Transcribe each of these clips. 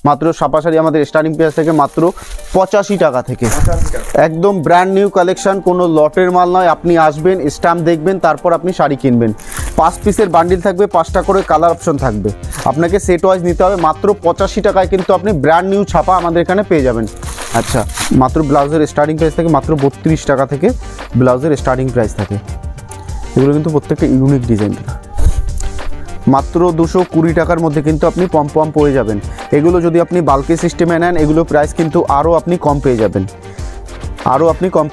মাত্র ছাপা শাড়ি আমাদের স্টার্টিং প্রাইস থেকে মাত্র 85 টাকা থেকে, একদম ব্র্যান্ড নিউ কালেকশন, কোনো লটের মাল নয়। আপনি আসবেন, স্ট্যাম্প দেখবেন, তারপর আপনি শাড়ি কিনবেন। 5 পিসের বান্ডিল থাকবে, 5টা করে কালার অপশন থাকবে, আপনাকে সেট ওয়াইজ নিতে হবে। মাত্র 85 টাকায় কিন্তু আপনি ব্র্যান্ড নিউ ছাপা আমাদের এখানে পেয়ে যাবেন। আচ্ছা, মাত্র ব্লাউজের স্টার্টিং প্রাইস থেকে মাত্র 32 টাকা থেকে ব্লাউজের স্টার্টিং প্রাইস থাকে। এগুলো কিন্তু প্রত্যেকটা ইউনিক ডিজাইন, মাত্র 220 টাকার মধ্যে কিন্তু আপনি পম পেয়ে যাবেন। এগুলো যদি আপনি বাল্কি সিস্টেমে নেন, এগুলো প্রাইস কিন্তু আরও আপনি কম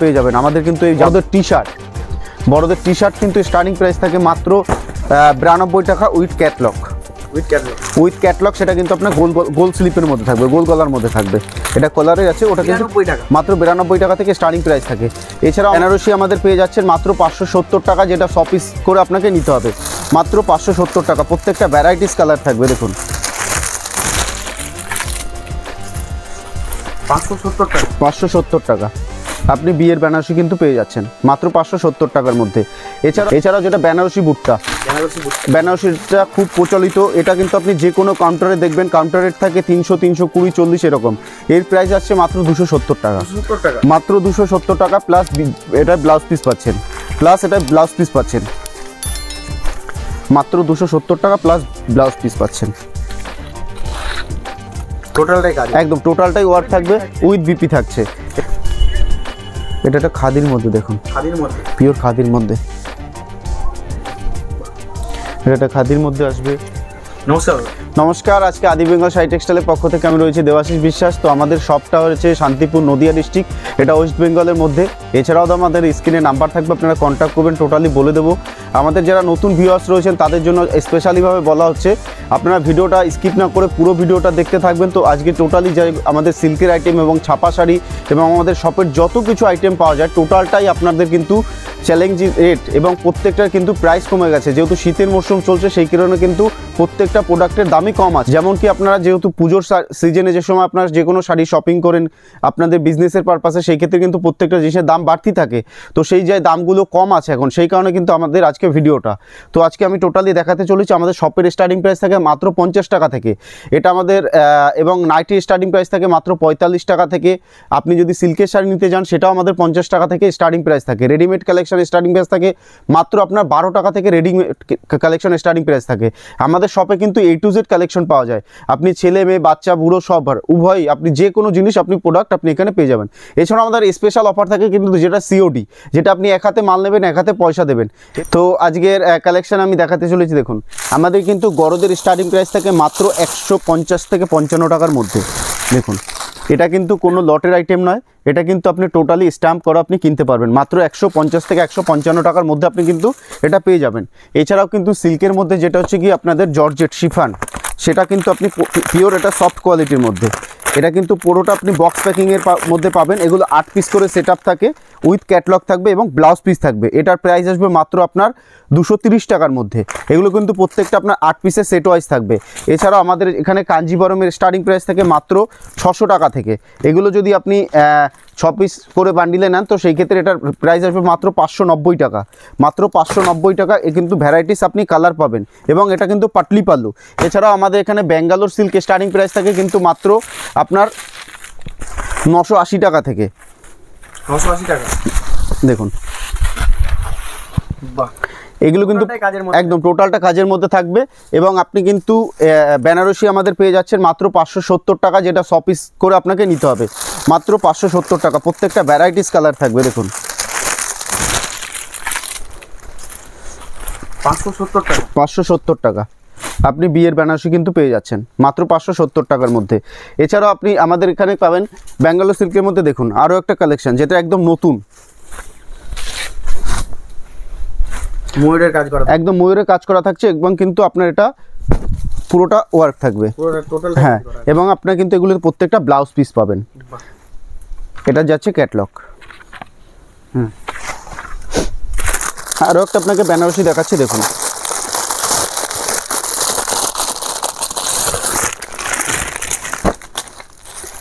পেয়ে যাবেন, আমাদের কিন্তু এই বড়দের টি শার্ট কিন্তু স্টার্টিং প্রাইস থাকে মাত্র 92 টাকা উইথ ক্যাটলগ। সেটা কিন্তু আপনার গোল স্লিপের মধ্যে থাকবে, গোল গলার মধ্যে থাকবে। এটা কলারে আছে, ওটা কিন্তু মাত্র 92 টাকা থেকে স্টার্টিং প্রাইস থাকে। এছাড়াও বেনারসি আমাদের পেয়ে যাচ্ছেন মাত্র 570 টাকা, যেটা 100 পিস করে আপনাকে নিতে হবে। মাত্র 570 টাকা, প্রত্যেকটা ভ্যারাইটিস কালার থাকবে। দেখুন 570 টাকা আপনি বিয়ের বেনারসি কিন্তু পেয়ে যাচ্ছেন মাত্র 570 টাকার মধ্যে। এছাড়াও যেটা বেনারসি বুটটা, বেনারসিটা খুব প্রচলিত। এটা কিন্তু আপনি যে কোনো কাউন্টারে দেখবেন, কাউন্টার রেট থাকে 300, 320, 40 এরকম। এর প্রাইস আসছে মাত্র 270 টাকা, মাত্র 270 টাকা প্লাস এটা ব্লাউজ পিস পাচ্ছেন, মাত্র 270 টাকা প্লাস ব্লাউজ পিস পাচ্ছেন। একদম টোটালটাই ওয়ার্ক থাকবে, উইথ বিপি থাকছে। এটা একটা খাদির মধ্যে, দেখুন পিওর খাদির মধ্যে, এটা খাদির মধ্যে আসবে। নমস্কার, আজকে আদি বেঙ্গল শাড়ি টেক্সটাইলের পক্ষ থেকে আমি রয়েছি দেবাশিস বিশ্বাস। তো আমাদের শপটা হচ্ছে শান্তিপুর, নদিয়া ডিস্ট্রিক্ট, এটা ওয়েস্ট বেঙ্গলের মধ্যে। এছাড়াও তো আমাদের স্ক্রিনে নাম্বার থাকবে, আপনারা কন্ট্যাক্ট করবেন, টোটালি বলে দেবো। আমাদের যারা নতুন ভিউয়ার্স রয়েছেন তাদের জন্য স্পেশালিভাবে বলা হচ্ছে, আপনারা ভিডিওটা স্কিপ না করে পুরো ভিডিওটা দেখতে থাকবেন। তো আজকে টোটালি যাই আমাদের সিল্কের আইটেম এবং ছাপা শাড়ি এবং আমাদের শপের যত কিছু আইটেম পাওয়া যায়, টোটালটাই আপনাদের কিন্তু চ্যালেঞ্জিং রেট এবং প্রত্যেকটার কিন্তু প্রাইস কমে গেছে। যেহেতু শীতের মরশুম চলছে, সেই কারণে কিন্তু প্রত্যেকটা প্রোডাক্টের দামই কম আছে। যেমন কি আপনারা যেহেতু পুজোর সিজনে যে সময় আপনারা যে কোনো শাড়ি শপিং করেন আপনাদের বিজনেসের পারপাসে, সেই ক্ষেত্রে কিন্তু প্রত্যেকটা জিনিসের দাম বাড়তি থাকে। তো সেই যে দামগুলো কম আছে এখন, সেই কারণে কিন্তু আমাদের আজকে ভিডিওটা। তো আজকে আমি টোটালি দেখাতে চলেছি আমাদের শপের স্টার্টিং প্রাইস থাকে মাত্র 50 টাকা থেকে, এটা আমাদের এবং নাইটির স্টার্টিং প্রাইস থাকে মাত্র 45 টাকা থেকে। আপনি যদি সিল্কের শাড়ি নিতে যান, সেটাও আমাদের 50 টাকা থেকে স্টার্টিং প্রাইস থাকে। রেডিমেড কালেকশন স্টার্টিং প্রাইস থাকে মাত্র আপনার 12 টাকা থেকে, রেডিমেড কালেকশন স্টার্টিং প্রাইস থাকে। আমাদের শপে কিন্তু A to Z কালেকশন পাওয়া যায়। আপনি ছেলে মেয়ে বাচ্চা বুড়ো সবার উভয়, আপনি যে কোনো জিনিস আপনি প্রোডাক্ট আপনি এখানে পেয়ে যাবেন। এছাড়াও আমাদের স্পেশাল অফার থাকে কিন্তু, যেটা COD, যেটা আপনি এক হাতে মাল নেবেন, এক হাতে পয়সা দেবেন। তো আজকের কালেকশন আমি দেখাতে চলেছি। দেখুন আমাদের কিন্তু গরদের স্টার্টিং প্রাইস থাকে মাত্র 150 থেকে 55 টাকার মধ্যে। দেখুন এটা কিন্তু কোনো লটের আইটেম নয়, এটা কিন্তু আপনি টোটালি স্ট্যাম্প করা আপনি কিনতে পারবেন মাত্র 150 থেকে 155 টাকার মধ্যে আপনি কিন্তু এটা পেয়ে যাবেন। এছাড়াও কিন্তু সিল্কের মধ্যে যেটা হচ্ছে কি আপনাদের জর্জেট শিফান, সেটা কিন্তু আপনি পিওর, এটা সফট কোয়ালিটির মধ্যে। এটা কিন্তু পুরোটা আপনি বক্স প্যাকিংয়ের মধ্যে পাবেন। এগুলো 8 পিস করে সেট আপ থাকে, উইথ ক্যাটলগ থাকবে এবং ব্লাউজ পিস থাকবে। এটার প্রাইস আসবে মাত্র আপনার 230 টাকার মধ্যে। এগুলো কিন্তু প্রত্যেকটা আপনার 8 পিসের সেট ওয়াইজ থাকবে। এছাড়াও আমাদের এখানে কাঞ্জিবরমের স্টার্টিং প্রাইস থেকে মাত্র 600 টাকা থেকে। এগুলো যদি আপনি 6 পিস করে বান্ডিলে নেন, তো সেই ক্ষেত্রে এটার প্রাইস আসবে মাত্র 590 টাকা, মাত্র 590 টাকা। এ কিন্তু ভ্যারাইটিস আপনি কালার পাবেন এবং এটা কিন্তু পাটলি পাল্লু। এছাড়াও আমাদের এখানে ব্যাঙ্গালোর সিল্ক স্টার্টিং প্রাইস থাকে কিন্তু মাত্র আপনার 980 টাকা থেকে। 980 টাকা দেখুন, বাহ, এগুলো কিন্তু একদম টোটালটা কাজের মধ্যে থাকবে। এবং আপনি কিন্তু বেনারসি আমাদের পেয়ে যাচ্ছেন মাত্র 570 টাকা, যেটা 100 পিস করে আপনাকে নিতে হবে, মাত্র 570 টাকা। প্রত্যেকটা ভ্যারাইটিস কালার থাকবে। দেখুন 570 টাকা আপনি বিয়ের বেনারসি কিন্তু পেয়ে যাচ্ছেন মাত্র 570 টাকার মধ্যে। এছাড়াও আপনি আমাদের এখানে পাবেন ব্যাঙ্গালোর সিল্কের মধ্যে। দেখুন আরও একটা কালেকশন, যেটা একদম নতুন, ময়ূরের কাজ করা, একদম ময়ূরের কাজ করা থাকছে এবং কিন্তু আপনার এটা পুরোটা ওয়ার্ক থাকবে, হ্যাঁ। এবং আপনার কিন্তু এগুলোর প্রত্যেকটা ব্লাউজ পিস পাবেন। এটা যাচ্ছে ক্যাটলগ। আরও একটা আপনাকে বেনারসি দেখাচ্ছি। দেখুন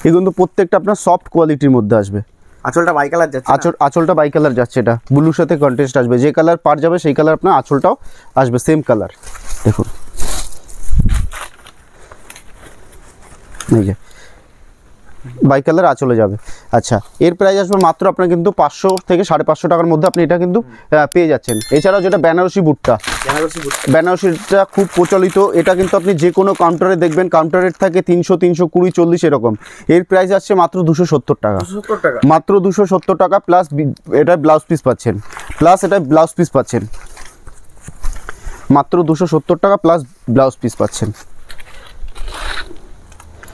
এই কিন্তু প্রত্যেকটা আপনার সফট কোয়ালিটির মধ্যে আসবে। আঁচলটা বাই কালার যাচ্ছে, আঁচলটা বাই কালার যাচ্ছে। এটা ব্লুর সাথে কন্ট্রাস্ট আসবে, যে কালার পার যাবে সেই কালার আপনার আঁচলটাও আসবে সেম কালার। দেখুন এই যে বাই কালার আঁচলে যাবে। আচ্ছা, এর প্রাইস আসবে মাত্র আপনার কিন্তু 500 থেকে 550 টাকার মধ্যে আপনি এটা কিন্তু পেয়ে যাচ্ছেন। এছাড়াও যেটা বেনারসি বুটটা, বেনারসিটা খুব প্রচলিত, এটা কিন্তু আপনি যে কোনো কাউন্টারে দেখবেন কাউন্টার রেট থাকে 300, 320, 40 এরকম। এর প্রাইস আসছে মাত্র 270 টাকা, মাত্র 270 টাকা প্লাস এটা ব্লাউজ পিস পাচ্ছেন, প্লাস এটা ব্লাউজ পিস পাচ্ছেন মাত্র 270 টাকা প্লাস ব্লাউজ পিস পাচ্ছেন।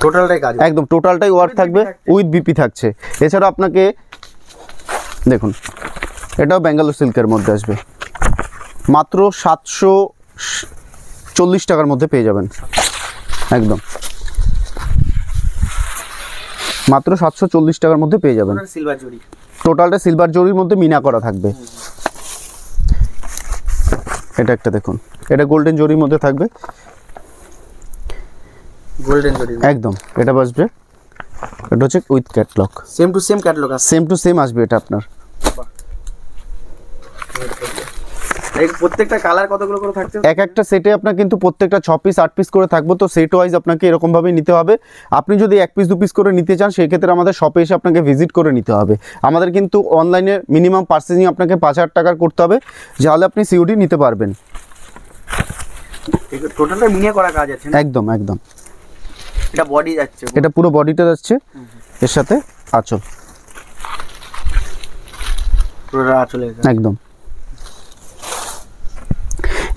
টোটালটাই কাজ, একদম টোটালটাই ওয়ার্ক থাকবে, উইথ বিপি থাকছে। এছাড়া আপনাকে দেখুন এটাও ব্যাঙ্গালোর সিল্কের মধ্যে আসবে, মাত্র 740 টাকার মধ্যে পেয়ে যাবেন। একদম মাত্র 740 টাকার মধ্যে পেয়ে যাবেন। সিলভার জরি, টোটালটা সিলভার জরির মধ্যে মিনা করা থাকবে। এটা একটা দেখুন, এটা গোল্ডেন জরির মধ্যে থাকবে, গোল্ডেন জরি একদম। এটা বাসবে, এটা হচ্ছে with catalogue, same to same catalogue আছে, সেম টু সেম আসবে এটা আপনার। এই প্রত্যেকটা কালার কতগুলো করে থাকছে? এক একটা সেটে আপনার কিন্তু প্রত্যেকটা 6 পিস 8 পিস করে থাকবে, তো সেট ওয়াইজ আপনাকে এরকমভাবে নিতে হবে। আপনি যদি 1 পিস 2 পিস করে নিতে চান সেই ক্ষেত্রে আমাদের শপে এসে আপনাকে ভিজিট করে নিতে হবে। আমাদের কিন্তু অনলাইনে মিনিমাম পার্চেজিং আপনাকে 5000 টাকার করতে হবে, যাহলে আপনি সিওডি নিতে পারবেন। টোটালটা মিনে করা কাজ আছে, একদম একদম। এটা বডি যাচ্ছে, এটা পুরো বডিটা যাচ্ছে, এর সাথে আঁচল পুরো চলে গেছে একদম।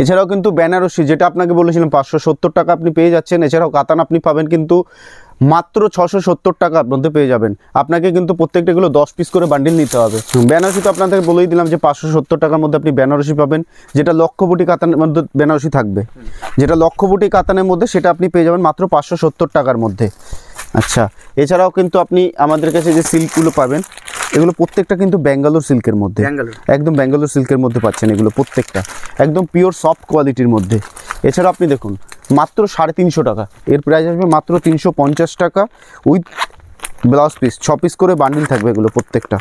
এছাড়াও কিন্তু বেনারসি যেটা আপনাকে বলেছিলাম 570 টাকা আপনি পেয়ে যাচ্ছেন। এছাড়াও কাতান আপনি পাবেন কিন্তু মাত্র 670 টাকার মধ্যে পেয়ে যাবেন। আপনাকে কিন্তু প্রত্যেকটাগুলো 10 পিস করে বান্ডিল নিতে হবে। বেনারসি তো আপনাদের বলেই দিলাম যে 570 টাকার মধ্যে আপনি বেনারসি পাবেন, যেটা লক্ষবুটি কাতানের মধ্যে বেনারসি থাকবে, যেটা লক্ষবুটি কাতানের মধ্যে সেটা আপনি পেয়ে যাবেন মাত্র 570 টাকার মধ্যে। আচ্ছা, এছাড়াও কিন্তু আপনি আমাদের কাছে যে সিল্কগুলো পাবেন এগুলো প্রত্যেকটা কিন্তু ব্যাঙ্গালোর সিল্কের মধ্যে, একদম ব্যাঙ্গালোর সিল্কের মধ্যে পাচ্ছেন এগুলো প্রত্যেকটা, একদম পিওর সফট কোয়ালিটির মধ্যে। এছাড়া আপনি দেখুন মাত্র 350 টাকা, এর প্রাইস আসবে মাত্র 350 টাকা উইথ ব্লাউজ পিস, 6 পিস করে বান্ডিল থাকবে এগুলো প্রত্যেকটা।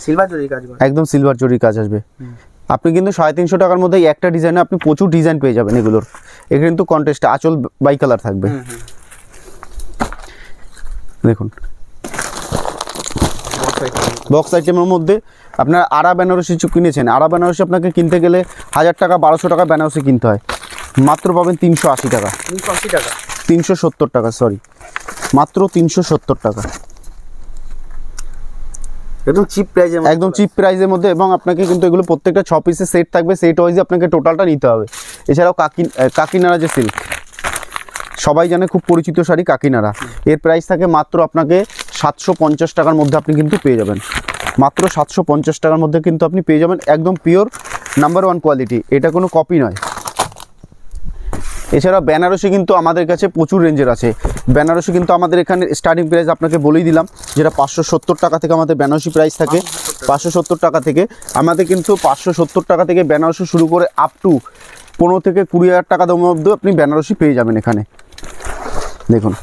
সিলভার জরি কাজ, একদম সিলভার জরি কাজ আসবে। আপনি কিন্তু 350 টাকার মধ্যে একটা ডিজাইনে আপনি প্রচুর ডিজাইন পেয়ে যাবেন এগুলোর। এখানে কিন্তু কন্টেস্ট আঁচল বাই কালার থাকবে, দেখুন বক্স আইটেমের মধ্যে। আপনার আড়া বেনারসি কিনেছেন, আড়া বেনারসি আপনাকে কিনতে গেলে 1000 টাকা 1200 টাকা বেনারসি কিনতে হয়, মাত্র পাবেন 380 টাকা, 370 টাকা, সরি মাত্র 370 টাকা, একদম চিপ প্রাইসে, একদম চিপ প্রাইসের মধ্যে। এবং আপনাকে কিন্তু এগুলো প্রত্যেকটা 6 পিসের সেট থাকবে, সেট ওয়াইজে আপনাকে টোটালটা নিতে হবে। এছাড়াও কাকিনাড়া যে সিল্ক সবাই জানে, খুব পরিচিত শাড়ি কাকিনাড়া, এর প্রাইস থাকে মাত্র আপনাকে 750 টাকার মধ্যে আপনি কিন্তু পেয়ে যাবেন, মাত্র 750 টাকার মধ্যে কিন্তু আপনি পেয়ে যাবেন, একদম পিওর নাম্বার 1 কোয়ালিটি, এটা কোনো কপি নয়। এছাড়া বেনারসি কিন্তু আমাদের কাছে প্রচুর রেঞ্জের আছে। বেনারসি কিন্তু আমাদের এখানে স্টার্টিং প্রাইস আপনাকে বলেই দিলাম, যেটা 570 টাকা থেকে আমাদের বেনারসি প্রাইস থাকে, 570 টাকা থেকে আমাদের কিন্তু 570 টাকা থেকে বেনারসি শুরু করে আপ টু 15 থেকে 20,000 টাকা দামের মধ্যে আপনি বেনারসি পেয়ে যাবেন এখানে। দেখুন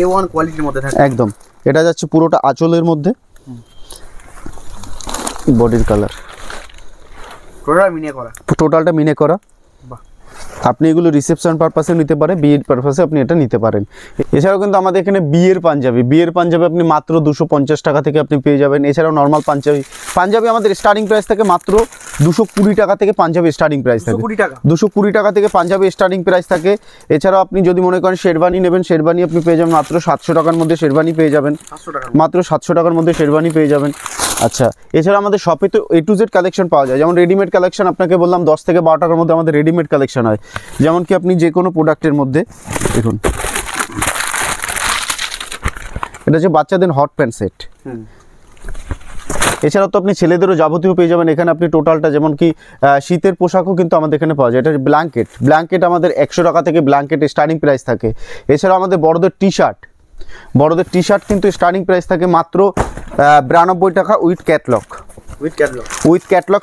A1 কোয়ালিটির মধ্যে থাকে, একদম। এটা যাচ্ছে পুরোটা আঁচলের মধ্যে, বডির কালার টোটালটা মিনে করা। আপনি এগুলো রিসেপশন পারপাসে নিতে পারেন, বিয়ের পারপাসে আপনি এটা নিতে পারেন। এছাড়াও কিন্তু আমাদের এখানে বিয়ের পাঞ্জাবি আপনি মাত্র 250 টাকা থেকে আপনি পেয়ে যাবেন। এছাড়াও নর্মাল পাঞ্জাবি আমাদের স্টার্টিং প্রাইস থাকে মাত্র 220 টাকা থেকে পাঞ্জাবি স্টার্টিং প্রাইস থাকে, 220 টাকা থেকে পাঞ্জাবি স্টার্টিং প্রাইস থাকে। এছাড়াও আপনি যদি মনে করেন শেরবানি নেবেন, শেরবানি আপনি পেয়ে যাবেন মাত্র 700 টাকার মধ্যে, শেরবানি পেয়ে যাবেন মাত্র 700 টাকার মধ্যে শেরবানি পেয়ে যাবেন। আচ্ছা, এছাড়া আমাদের শপে তো A to Z কালেকশন পাওয়া যায়, যেমন রেডিমেড কালেকশন আপনাকে বললাম 10 থেকে 12 টাকার মধ্যে আমাদের রেডিমেড কালেকশন হয়। যেমন কি আপনি যে কোনো প্রোডাক্টের মধ্যে দেখুন, এটা হচ্ছে বাচ্চাদের হট প্যান্ট সেট। এছাড়াও তো আপনি ছেলেদেরও যাবতীয় পেয়ে যাবেন এখানে আপনি টোটালটা, যেমন কি শীতের পোশাকও কিন্তু আমাদের এখানে পাওয়া যায়। এটা ব্ল্যাঙ্কেট আমাদের 100 টাকা থেকে ব্ল্যাঙ্কেট স্টার্টিং প্রাইস থাকে। এছাড়াও আমাদের বড়দের টি শার্ট কিন্তু স্টার্টিং প্রাইস থাকে মাত্র 92 টাকা উইথ ক্যাটলগ,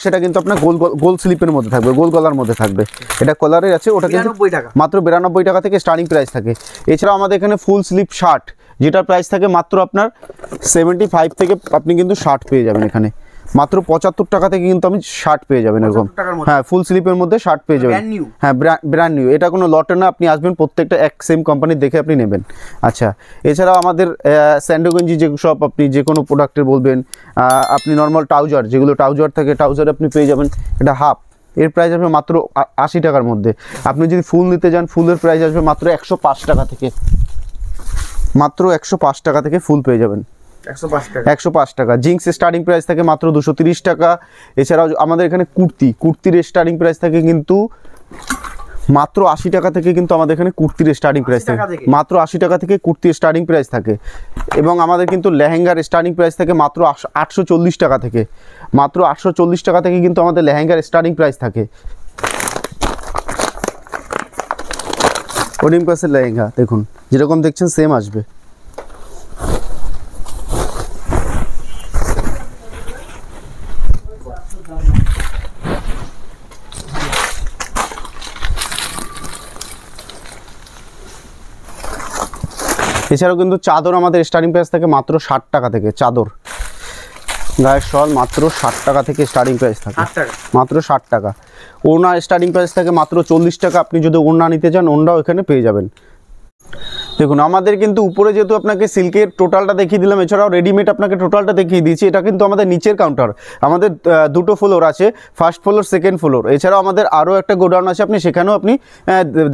সেটা কিন্তু আপনার গোল স্লিপের মধ্যে থাকবে, গোল গলার মধ্যে থাকবে, এটা কলারে আছে, ওটা কিন্তু মাত্র 92 টাকা থেকে স্টার্টিং প্রাইস থাকে। এছাড়াও আমাদের এখানে ফুল স্লিপ শার্ট, যেটার প্রাইস থাকে মাত্র আপনার 75 থেকে আপনি কিন্তু শার্ট পেয়ে যাবেন এখানে মাত্র 75 টাকা থেকে কিন্তু আমি শার্ট পেয়ে যাবেন এরকম। 75 টাকার মধ্যে? হ্যাঁ, ফুল স্লিপের মধ্যে শার্ট পেয়ে যাবেন। Brand new? হ্যাঁ, ব্র্যান্ড নিউ, এটা কোনো লটে না, আপনি আসবেন প্রত্যেকটা এক সেম কোম্পানির দেখে আপনি নেবেন। আচ্ছা, এছাড়াও আমাদের স্যান্ডোগঞ্জি যে সব আপনি যে কোনো প্রোডাক্টের বলবেন, আপনি নর্মাল ট্রাউজার যেগুলো ট্রাউজার থাকে, ট্রাউজার আপনি পেয়ে যাবেন, এটা হাফ, এর প্রাইস আসবে মাত্র 80 টাকার মধ্যে। আপনি যদি ফুল নিতে যান, ফুলের প্রাইস আসবে মাত্র 105 টাকা থেকে, মাত্র 105 টাকা থেকে ফুল পেয়ে যাবেন। 105 টাকা। জিন্স স্টার্টিং প্রাইস থাকে মাত্র 230 টাকা। এছাড়াও আমাদের এখানে কুর্তির স্টার্টিং প্রাইস থাকে কিন্তু মাত্র 80 টাকা থেকে, কিন্তু আমাদের এখানে কুর্তির স্টার্টিং প্রাইস থাকে মাত্র 80 টাকা থেকে কুর্তির স্টার্টিং প্রাইস থাকে। এবং আমাদের কিন্তু লেহেঙ্গার স্টার্টিং প্রাইস থাকে মাত্র 840 টাকা থেকে, মাত্র 840 টাকা থেকে কিন্তু আমাদের লেহেঙ্গার স্টার্টিং প্রাইস থাকে। ওলিম্পাসের লেহেঙ্গা দেখুন, যেরকম দেখছেন সেম আসবে। এছাড়াও কিন্তু চাদর আমাদের স্টার্টিং প্রাইস থাকে মাত্র 60 টাকা থেকে, চাদর গায়ের শল মাত্র 60 টাকা থেকে স্টার্টিং প্রাইস থাকে, মাত্র 60 টাকা। ওড়না স্টার্টিং প্রাইস থাকে মাত্র 40 টাকা। আপনি যদি ওড়না নিতে চান, ওড়নাও এখানে পেয়ে যাবেন। দেখুন, আমাদের কিন্তু উপরে যেহেতু আপনাকে সিল্কের টোটালটা দেখিয়ে দিলাম, এছাড়াও রেডিমেড আপনাকে টোটালটা দেখিয়ে দিয়েছি। এটা কিন্তু আমাদের নিচের কাউন্টার, আমাদের দুটো ফ্লোর আছে, ফার্স্ট ফ্লোর, সেকেন্ড ফ্লোর। এছাড়াও আমাদের আরও একটা গোডাউন আছে, আপনি সেখানেও আপনি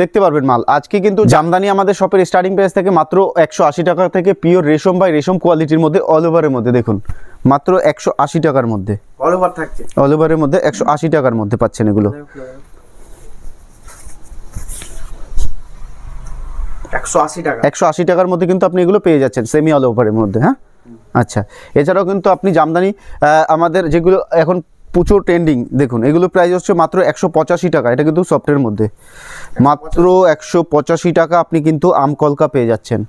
দেখতে পারবেন মাল। আজকে কিন্তু জামদানি আমাদের শপের স্টার্টিং প্রাইস থেকে মাত্র 180 টাকা থেকে, পিওর রেশম বাই রেশম কোয়ালিটির মধ্যে, অল ওভারের মধ্যে দেখুন, মাত্র 180 টাকার মধ্যে, অল ওভার থাকছে, অল ওভারের মধ্যে 180 টাকার মধ্যে পাচ্ছেন এগুলো। 180 টাকার মধ্যে কিন্তু আপনি এগুলো পেয়ে যাচ্ছেন সেমি অল ওভারের মধ্যে। হ্যাঁ, আচ্ছা। এছাড়াও কিন্তু আপনি জামদানি আমাদের যেগুলো এখন প্রচুর ট্রেন্ডিং, দেখুন এগুলো প্রাইস হচ্ছে মাত্র 185 টাকা। এটা কিন্তু সফটের মধ্যে মাত্র 185 টাকা আপনি কিন্তু আমকলকা পেয়ে যাচ্ছেন,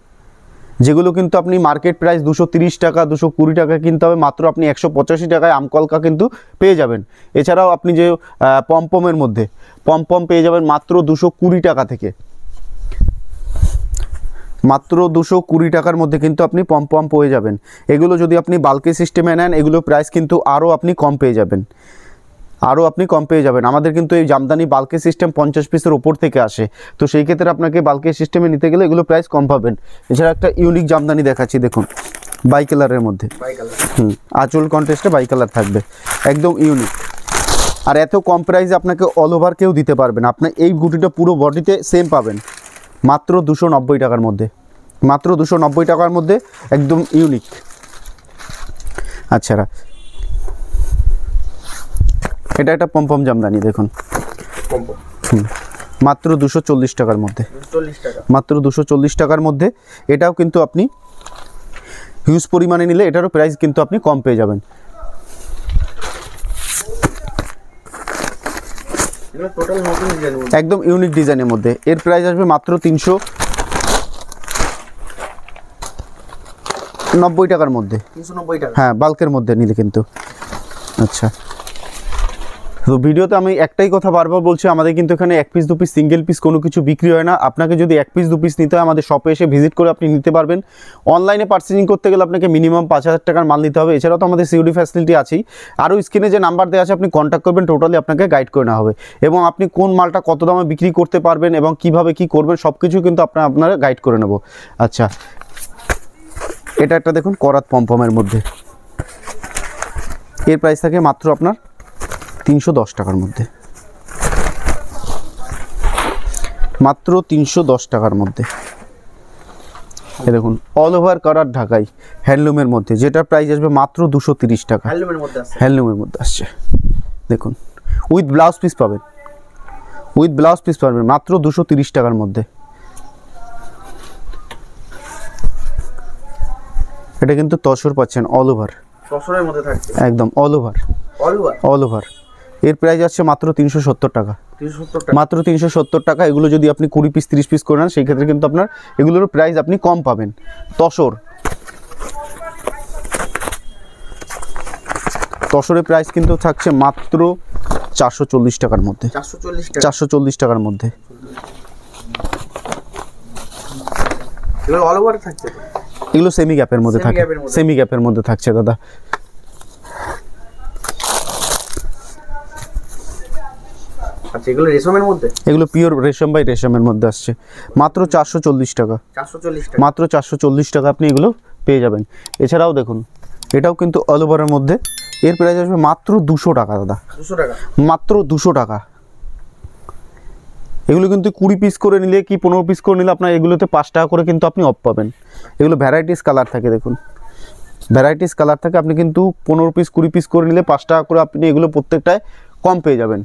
যেগুলো কিন্তু আপনি মার্কেট প্রাইস 230 টাকা 220 টাকা কিনতে হবে, মাত্র আপনি 185 টাকায় আমকলকা কিন্তু পেয়ে যাবেন। এছাড়াও আপনি যে পমপমের মধ্যে পমপম পেয়ে যাবেন মাত্র 220 টাকা থেকে, মাত্র 220 টাকার মধ্যে কিন্তু আপনি পমপম পেয়ে যাবেন। এগুলো যদি আপনি বাল্কি সিস্টেমে নেন, এগুলো প্রাইস কিন্তু আরও আপনি কম পেয়ে যাবেন, আরও আপনি কম পেয়ে যাবেন। আমাদের কিন্তু এই জামদানি বাল্কি সিস্টেম 50 পিসের ওপর থেকে আসে, তো সেই ক্ষেত্রে আপনাকে বাল্কি সিস্টেমে নিতে গেলে এগুলো প্রাইস কম পাবেন। এছাড়া একটা ইউনিক জামদানি দেখাচ্ছি, দেখুন বাই কালারের মধ্যে, আঁচল কন্ট্রাস্টে বাই কালার থাকবে, একদম ইউনিক। আর এত কম প্রাইসে আপনাকে অল ওভার কেউ দিতে পারবেন। আপনার এই গুটিটা পুরো বডিতে সেম পাবেন মাত্র 290 টাকার মধ্যে, মাত্র 290 টাকার মধ্যে, একদম ইউনিক। আচ্ছা, এটা একটা পমপম জামদানি দেখুন, মাত্র 240 টাকার মধ্যে, মাত্র 240 টাকার মধ্যে। এটাও কিন্তু আপনি হিউজ পরিমাণে নিলে এটারও প্রাইস কিন্তু আপনি কম পেয়ে যাবেন। একদম ইউনিক ডিজাইনের মধ্যে, এর প্রাইস আসবে মাত্র 390 টাকার মধ্যে, 390 টাকা। হ্যাঁ, বাল্কের মধ্যে নিলে কিন্তু। আচ্ছা, তো ভিডিওতে আমি একটাই কথা বারবার বলছি, আমাদের কিন্তু এখানে 1 পিস 2 পিস সিঙ্গেল পিস কোনো কিছু বিক্রি হয় না। আপনাকে যদি 1 পিস 2 পিস নিতে হয়, আমাদের শপে এসে ভিজিট করে আপনি নিতে পারবেন। অনলাইনে পার্চেসিং করতে গেলে আপনাকে মিনিমাম 5000 টাকার মাল নিতে হবে। এছাড়াও তো আমাদের সিওডি ফ্যাসিলিটি আছেই। আরও স্ক্রিনে যে নাম্বার দেওয়া আছে আপনি কন্ট্যাক্ট করবেন, টোটালি আপনাকে গাইড করে নেওয়া হবে, এবং আপনি কোন মালটা কত দামে বিক্রি করতে পারবেন এবং কিভাবে কি করবেন সব কিছু কিন্তু আপনারা গাইড করে নেব। আচ্ছা, এটা একটা দেখুন করাত পমপমের মধ্যে, এর প্রাইস থাকে মাত্র আপনার 310 টাকার মধ্যে, মাত্র 310 টাকার মধ্যে। এই দেখুন অল ওভার করার ঢাকাই হ্যান্ডলুমের মধ্যে, যেটার প্রাইস আসবে মাত্র 230 টাকা, হ্যান্ডলুমের মধ্যে আসছে। দেখুন উইথ ব্লাউজ পিস পাবেন, উইথ ব্লাউজ পিস পাবেন মাত্র 230 টাকার মধ্যে। এটা কিন্তু তসর পাচ্ছেন অল ওভার, তসরের মধ্যে থাকছে, একদম অল ওভার, অল ওভার। এর প্রাইস আছে মাত্র 370 টাকা, মাত্র 370 টাকা। এগুলো যদি আপনি 20 পিস 30 পিস করে নেন, সেই ক্ষেত্রে কিন্তু আপনার এগুলোর প্রাইস আপনি কম পাবেন। তসরের প্রাইস কিন্তু থাকছে মাত্র 440 টাকার মধ্যে, 440 টাকার মধ্যে। এগুলো অল ওভার থাকছে, এগুলো সেমি গ্যাপের মধ্যে থাকে, সেমি গ্যাপের মধ্যে থাকছে দাদা। এগুলো রেশমের মধ্যে? এগুলো পিওর রেশম বাই রেশমের মধ্যে আসছে, মাত্র 440 টাকা। 440 টাকা, মাত্র 440 টাকা আপনি এগুলো পেয়ে যাবেন। এছাড়াও দেখুন এটাও কিন্তু অল ওভারের মধ্যে, এর প্রাইস আসবে মাত্র 200 টাকা দাদা। 200 টাকা, মাত্র 200 টাকা। এগুলো কিন্তু 20 পিস করে নিলে কি 15 পিস করে নিলে আপনার এগুলোতে 5 টাকা করে কিন্তু আপনি অফ পাবেন। এগুলো ভ্যারাইটিস কালার থাকে, দেখুন ভ্যারাইটিস কালার থাকে, আপনি কিন্তু 15 পিস 20 পিস করে নিলে 5 টাকা করে আপনি এগুলো প্রত্যেকটায় কম পেয়ে যাবেন।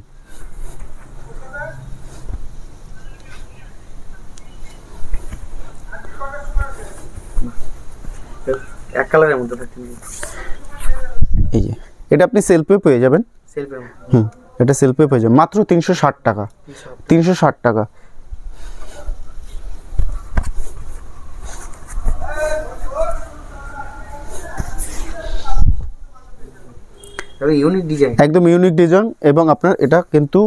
এক কালারের মধ্যে থাকে, এই যে এটা আপনি সেলফে পেয়ে যাবেন। সেলফের মধ্যে, এটা সেলফে পেয়ে যাবেন মাত্র 360 টাকা। 360 টাকা। ইউনিক ডিজাইন, একদম ইউনিক ডিজাইন, এবং আপনার এটা কিন্তু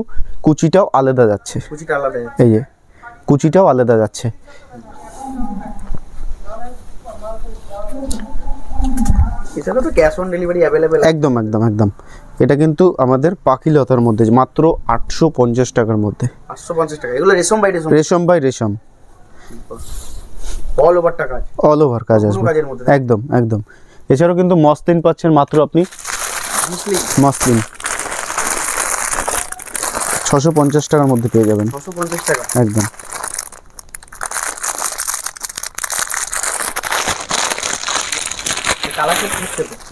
কুচিটাও আলাদা যাচ্ছে। কুচিটা আলাদা, এই যে কুচিটাও আলাদা যাচ্ছে। এছাড়া তো ক্যাশ অন ডেলিভারি অ্যাভেলেবেল। একদম একদম একদম। এটা কিন্তু আমাদের পাখিলতার মধ্যে মাত্র 850 টাকার মধ্যে। 850 টাকা। এগুলো রেশম বাই রেশম? রেশম বাই রেশম, অল ওভার টাকা, অল ওভার কাজ আসবে একদম একদম। এছাড়াও কিন্তু মসলিন পাচ্ছেন মাত্র আপনি, মসলিন 650 টাকার মধ্যে পেয়ে যাবেন। 650 টাকা একদম।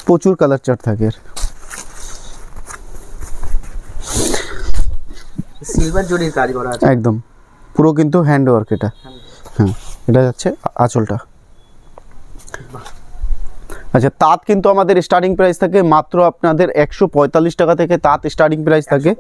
প্রচুর কালার চার্ট থাকে এর। সিলভার জরির কাজ করা আছে একদম, পুরো কিন্তু হ্যান্ড ওয়ার্ক এটা। হ্যাঁ, এটা যাচ্ছে আঁচলটা। আচ্ছা, তাঁত কিন্তু আমাদের স্টার্টিং প্রাইস থাকে মাত্র আপনাদের 145 টাকা থেকে তাঁত স্টার্টিং প্রাইস থাকে।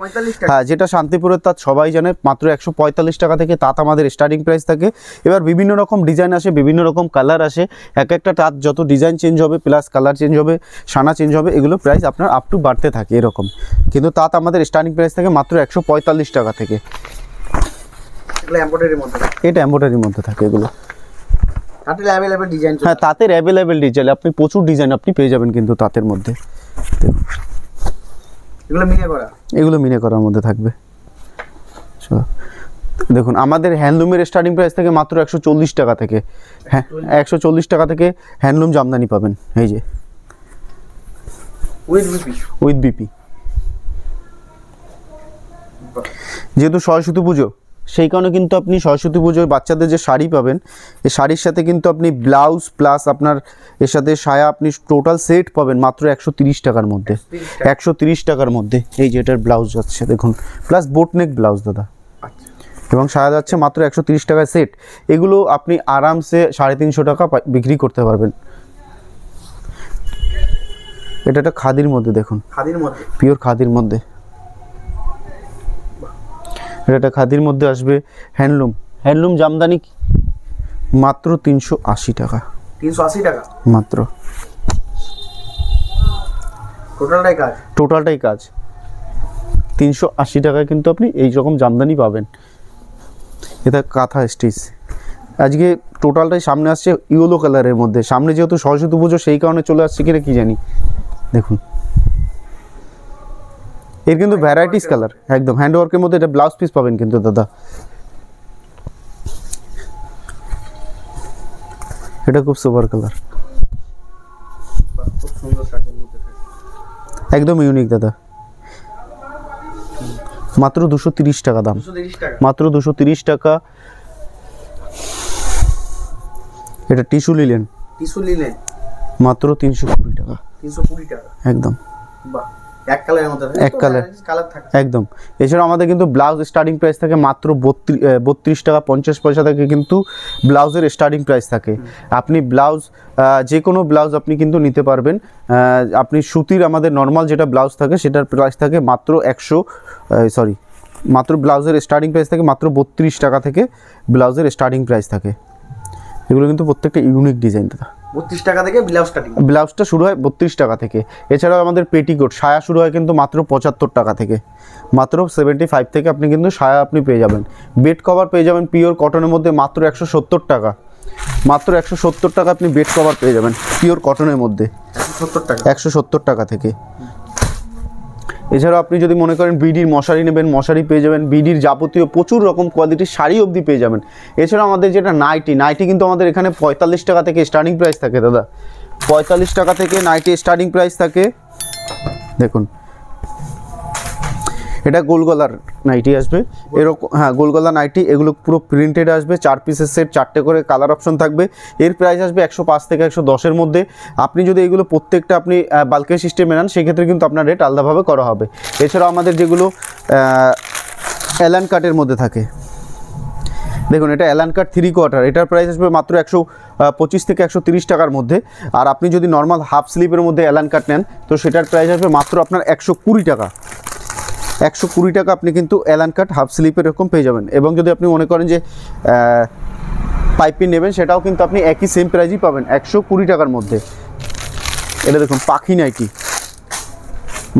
হ্যাঁ, যেটা শান্তিপুরের তাঁত সবাই জানে, মাত্র 145 টাকা থেকে তাঁত আমাদের স্টার্টিং প্রাইস থাকে। এবার বিভিন্ন রকম ডিজাইন আসে, বিভিন্ন রকম কালার আসে, এক একটা তাঁত যত ডিজাইন চেঞ্জ হবে প্লাস কালার চেঞ্জ হবে, সানা চেঞ্জ হবে, এগুলো প্রাইস আপনার আপ টু বাড়তে থাকে এরকম। কিন্তু তাঁত আমাদের স্টার্টিং প্রাইস থাকে মাত্র 145 টাকা থেকে। এটা এমব্রয়ডারির মধ্যে থাকে এগুলো। তাঁতের অ্যাভেলেবেল ডিজাইন, হ্যাঁ তাঁতের অ্যাভেলেবেল ডিজাইন, আপনি প্রচুর ডিজাইন আপনি পেয়ে যাবেন কিন্তু তাঁতের মধ্যে। এগুলো মিনে করার মধ্যে থাকবে। দেখুন আমাদের হ্যান্ডলুমের স্টার্টিং প্রাইস থেকে মাত্র 140 টাকা থেকে। হ্যাঁ, 140 টাকা থেকে হ্যান্ডলুম জামদানি পাবেন। এই যে উইথ বিপি। যেহেতু সরস্বতী পুজো, সেই কারণে কিন্তু আপনি সরস্বতী পুজোয় বাচ্চাদের যে শাড়ি পাবেন, এই শাড়ির সাথে কিন্তু আপনি ব্লাউজ প্লাস আপনার এর সাথে সায়া, আপনি টোটাল সেট পাবেন মাত্র 130 টাকার মধ্যে। 130 টাকার মধ্যে। এই যে এটার ব্লাউজ যাচ্ছে দেখুন, প্লাস বোটনেক ব্লাউজ দাদা, এবং সায়া যাচ্ছে মাত্র 130 টাকায় সেট। এগুলো আপনি আরামসে 350 টাকা বিক্রি করতে পারবেন। এটা একটা খাদির মধ্যে, দেখুন খাদির মধ্যে, পিওর খাদির মধ্যে। এটা খাদির মধ্যে আসবে হ্যান্ডলুম, হ্যান্ডলুম জামদানি মাত্র 380 টাকা। 380 টাকা মাত্র। টোটালটাই কাজ 380 টাকায় কিন্তু আপনি এই রকম জামদানি পাবেন। এটা কাঁথা স্টিচ। আজকে টোটালটাই সামনে আসছে ইয়েলো কালারের মধ্যে। সামনে যেহেতু সরস্বতী পুজো, সেই কারণে চলে আসছে কিনা কি জানি। দেখুন এর কিন্তু ভ্যারাইটিস কালার, একদম হ্যান্ডওয়ার্কের মধ্যে। এটা ব্লাউজ পিস পাবেন কিন্তু দাদা। এটা খুব সুপার কালার, একদম ইউনিক দাদা। মাত্র 230 টাকা দাম, মাত্র 230 টাকা। এটা টিস্যু লিলেন, মাত্র 320 টাকা। 320 টাকা একদম। বাহ, এক কালারের মধ্যে, এক কালার থাকে একদম। এছাড়া আমাদের কিন্তু ব্লাউজ স্টার্টিং প্রাইস থাকে মাত্র 32 টাকা 50 পয়সা থেকে কিন্তু ব্লাউজের স্টার্টিং প্রাইস থাকে। আপনি ব্লাউজ যে কোনো ব্লাউজ আপনি কিন্তু নিতে পারবেন। আপনি সুতির আমাদের নর্মাল যেটা ব্লাউজ থাকে সেটার প্রাইস থাকে মাত্র মাত্র ব্লাউজের স্টার্টিং প্রাইস থাকে মাত্র 32 টাকা থেকে ব্লাউজের স্টার্টিং প্রাইস থাকে। এগুলো কিন্তু প্রত্যেকটা ইউনিক ডিজাইন দাদা। 32 টাকা থেকে ব্লাউজটা শুরু হয় 32 টাকা থেকে। এছাড়াও আমাদের পেটিকোট সায়া শুরু হয় কিন্তু মাত্র 75 টাকা থেকে। মাত্র 75 থেকে আপনি কিন্তু সায়া আপনি পেয়ে যাবেন। বেড কভার পেয়ে যাবেন পিওর কটনের মধ্যে মাত্র 170 টাকা। মাত্র 170 টাকা আপনি বেড কভার পেয়ে যাবেন পিওর কটনের মধ্যে। 170 টাকা থেকে। এছাড়াও আপনি যদি মনে করেন বিডির মশারি নেবেন, মশারি পেয়ে যাবেন, বিডির যাবতীয় প্রচুর রকম কোয়ালিটির শাড়ি অবধি পেয়ে যাবেন। এছাড়াও আমাদের যেটা নাইটি কিন্তু আমাদের এখানে 45 টাকা থেকে স্টার্টিং প্রাইস থাকে দাদা, 45 টাকা থেকে নাইটি স্টার্টিং প্রাইস থাকে। দেখুন এটা গোল গলার নাইটি আসবে এরকম, হ্যাঁ গোল গলা নাইটি, এগুলো পুরো প্রিন্টেড আসবে, 4 পিসের সেট, 4টে করে কালার অপশন থাকবে। এর প্রাইস আসবে 105 থেকে 110-এর মধ্যে। আপনি যদি এগুলো প্রত্যেকটা আপনি বাল্কের সিস্টেমে নেন সেক্ষেত্রে কিন্তু আপনার রেট আলাদাভাবে করা হবে। এছাড়াও আমাদের যেগুলো অ্যালান কাটের মধ্যে থাকে, দেখুন এটা অ্যালান কাট 3/4, এটার প্রাইস আসবে মাত্র 125 থেকে 130 টাকার মধ্যে। আর আপনি যদি নর্মাল হাফ স্লিপের মধ্যে অ্যালান কাট নেন তো সেটার প্রাইস আসবে মাত্র আপনার 120 টাকা। 120 টাকা আপনি কিন্তু অ্যালান কাট হাফ স্লিপের এরকম পেয়ে যাবেন। এবং যদি আপনি মনে করেন যে পাইপিং নেবেন সেটাও কিন্তু আপনি একই সেম প্রাইসই পাবেন 120 টাকার মধ্যে। এটা দেখুন পাখি নাইটি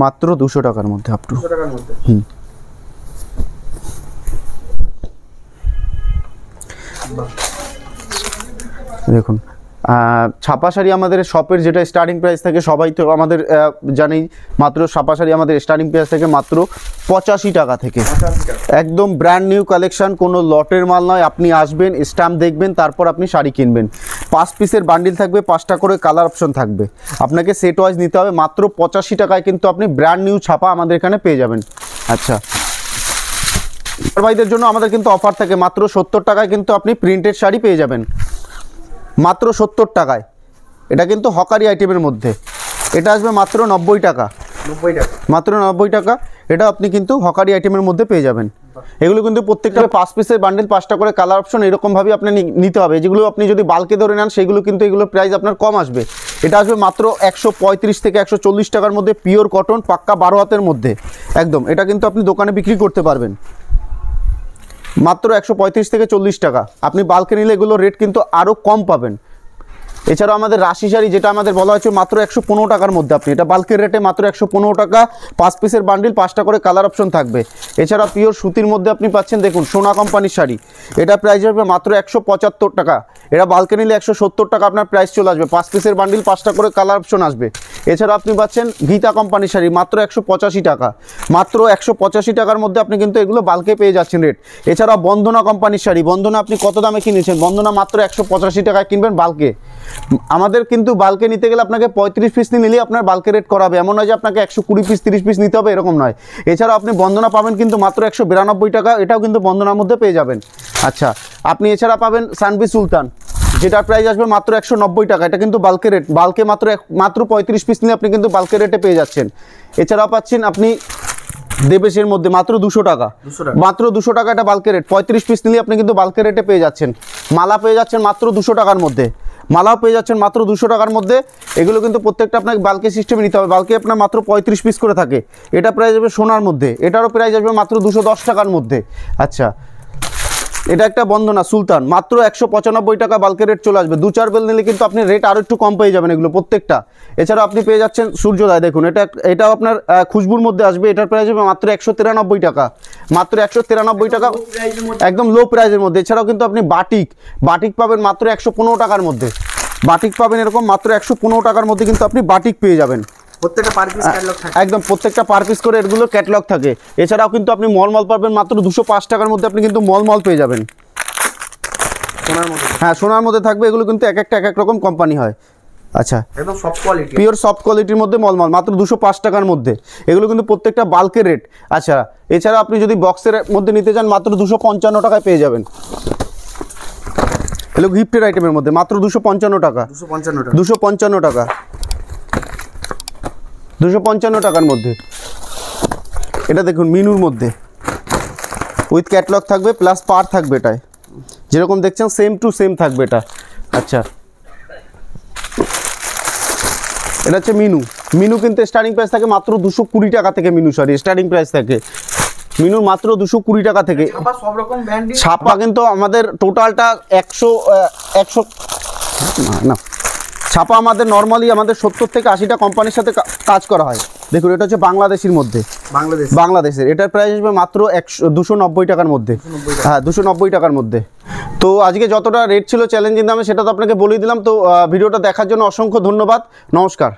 মাত্র 200 টাকার মধ্যে, আপ টু 200 টাকার মধ্যে। দেখুন ছাপা শাড়ি আমাদের শপের যেটা স্টার্টিং প্রাইস থাকে, সবাই তো আমাদের জানি, মাত্র ছাপা শাড়ি আমাদের স্টার্টিং প্রাইস থাকে মাত্র 85 টাকা থেকে। একদম ব্র্যান্ড নিউ কালেকশন, কোনো লটের মাল নয়। আপনি আসবেন, স্ট্যাম্প দেখবেন, তারপর আপনি শাড়ি কিনবেন। 5 পিসের বান্ডিল থাকবে, 5টা করে কালার অপশন থাকবে, আপনাকে সেট ওয়াইজ নিতে হবে। মাত্র 85 টাকায় কিন্তু আপনি ব্র্যান্ড নিউ ছাপা আমাদের এখানে পেয়ে যাবেন। আচ্ছা, ভাইদের জন্য আমাদের কিন্তু অফার থাকে, মাত্র 70 টাকায় কিন্তু আপনি প্রিন্টেড শাড়ি পেয়ে যাবেন, মাত্র 70 টাকায়। এটা কিন্তু হকারি আইটেমের মধ্যে, এটা আসবে মাত্র 90 টাকা, 90 টাকা, মাত্র 90 টাকা। এটা আপনি কিন্তু হকারি আইটেমের মধ্যে পেয়ে যাবেন। এগুলো কিন্তু প্রত্যেকটা 5 পিসের বান্ডেল, 5টা করে কালার অপশন এরকমভাবে আপনি নিতে হবে। যেগুলো আপনি যদি বাল্কে ধরে নেন সেগুলো কিন্তু এগুলোর প্রাইস আপনার কম আসবে। এটা আসবে মাত্র 135 থেকে 140 টাকার মধ্যে, পিওর কটন, পাক্কা 12 হাতের মধ্যে একদম। এটা কিন্তু আপনি দোকানে বিক্রি করতে পারবেন মাত্র 135 থেকে 40 টাকা। আপনি বাল্কে নিলে এগুলো রেট কিন্তু আরও কম পাবেন। এছাড়াও আমাদের রাশি শাড়ি, যেটা আমাদের বলা হচ্ছে মাত্র 115 টাকার মধ্যে, আপনি এটা বাল্কের রেটে মাত্র 115 টাকা। 5 পিসের বান্ডিল, 5টা করে কালার অপশন থাকবে। এছাড়া পিওর সুতির মধ্যে আপনি পাচ্ছেন, দেখুন সোনা কোম্পানির শাড়ি, এটা প্রাইস হবে মাত্র 175 টাকা। এটা বাল্কে নিলে 170 টাকা আপনার প্রাইস চলে আসবে। 5 পিসের বান্ডিল, 5টা করে কালার অপশন আসবে। এছাড়া আপনি পাচ্ছেন গীতা কোম্পানির শাড়ি মাত্র 185 টাকা, মাত্র 185 টাকার মধ্যে আপনি কিন্তু এগুলো বাল্কে পেয়ে যাচ্ছেন রেট। এছাড়া বন্দনা কোম্পানির শাড়ি, বন্দনা আপনি কত দামে কিনেছেন? বন্দনা মাত্র 185 টাকায় কিনবেন বাল্কে। আমাদের কিন্তু বাল্কে নিতে গেলে আপনাকে 35 পিস নিলেই আপনার বাল্কে রেট করা হবে, এমন নয় যে আপনাকে 120 পিস 30 পিস নিতে হবে, এরকম নয়। এছাড়াও আপনি বন্দনা পাবেন কিন্তু মাত্র 192 টাকা, এটাও কিন্তু বন্দনার মধ্যে পেয়ে যাবেন। আচ্ছা, আপনি এছাড়া পাবেন সানভি সুলতান, যেটার প্রাইস আসবে মাত্র 190 টাকা। এটা কিন্তু বাল্কে রেট, বাল্কে মাত্র 35 পিস নিলে আপনি কিন্তু বাল্কে রেটে পেয়ে যাচ্ছেন। এছাড়াও পাচ্ছেন আপনি দেবেশের মধ্যে মাত্র 200 টাকা, মাত্র 200 টাকা, এটা বাল্কে রেট। 35 পিস নিলে আপনি কিন্তু বাল্কে রেটে পেয়ে যাচ্ছেন। মালা পেয়ে যাচ্ছেন মাত্র 200 টাকার মধ্যে, মালাও পেয়ে যাচ্ছেন মাত্র 200 টাকার মধ্যে। এগুলো কিন্তু প্রত্যেকটা আপনাকে বাল্কে সিস্টেমে নিতে হবে। বাল্কে আপনার মাত্র 35 পিস করে থাকে। এটা প্রাইস আসবে সোনার মধ্যে, এটারও প্রাইস আসবে মাত্র 210 টাকার মধ্যে। আচ্ছা, এটা একটা বন্দনা সুলতান, মাত্র 195 টাকা বাল্কে রেট চলে আসবে। 2-4 বেল নিলে কিন্তু আপনি রেট আরও একটু কম পেয়ে যাবেন এগুলো প্রত্যেকটা। এছাড়াও আপনি পেয়ে যাচ্ছেন সূর্যোদয়, দেখুন এটাও আপনার খুশবুর মধ্যে আসবে। এটার প্রাইস হবে মাত্র 193 টাকা, মাত্র 193 টাকা, একদম লো প্রাইসের মধ্যে। এছাড়াও কিন্তু আপনি বাটিক পাবেন মাত্র 115 টাকার মধ্যে, বাটিক পাবেন এরকম মাত্র 115 টাকার মধ্যে কিন্তু আপনি বাটিক পেয়ে যাবেন। প্রত্যেকটা পার পিস ক্যাটালগ থাকে, একদম প্রত্যেকটা পার পিস করে এগুলো ক্যাটালগ থাকে। এছাড়াও কিন্তু আপনি মলমল পাবেন মাত্র 205 টাকার মধ্যে, আপনি কিন্তু মলমল পেয়ে যাবেন সোনার মধ্যে। হ্যাঁ, সোনার মধ্যে থাকবে। এগুলো কিন্তু এক একটা এক এক রকম কোম্পানি হয়। আচ্ছা, একদম সফট কোয়ালিটি, পিওর সফট কোয়ালিটির মধ্যে মলমল মাত্র 205 টাকার মধ্যে। এগুলো কিন্তু প্রত্যেকটা বাল্কের রেট। আচ্ছা, এছাড়া আপনি যদি বক্সের মধ্যে নিতে চান মাত্র 255 টাকায় পেয়ে যাবেন। এগুলো গিফটের আইটেমের মধ্যে মাত্র 255 টাকা, 255 টাকা, 255 টাকার মধ্যে। এটা দেখুন মিনুর মধ্যে উইথ ক্যাটলগ থাকবে, প্লাস পার থাকবে। এটায় যেরকম দেখছেন সেম টু সেম থাকবে এটা। আচ্ছা, এটা হচ্ছে মিনু কিন্তু স্টার্টিং প্রাইস থাকে মাত্র 220 টাকা থেকে। মিনু শাড়ি স্টার্টিং প্রাইস থাকে মিনুর মাত্র 220 টাকা থেকে। সব রকম ব্র্যান্ড ছাপা কিন্তু আমাদের টোটালটা 100 না, ছাপা আমাদের নর্মালি আমাদের 70 থেকে 80টা কোম্পানির সাথে কাজ করা হয়। দেখুন এটা হচ্ছে বাংলাদেশের মধ্যে, বাংলাদেশের। এটার প্রাইস আসবে মাত্র 290 টাকার মধ্যে। হ্যাঁ, 290 টাকার মধ্যে। তো আজকে যতটা রেট ছিল চ্যালেঞ্জিং দামে সেটা তো আপনাকে বলেই দিলাম। তো ভিডিওটা দেখার জন্য অসংখ্য ধন্যবাদ, নমস্কার।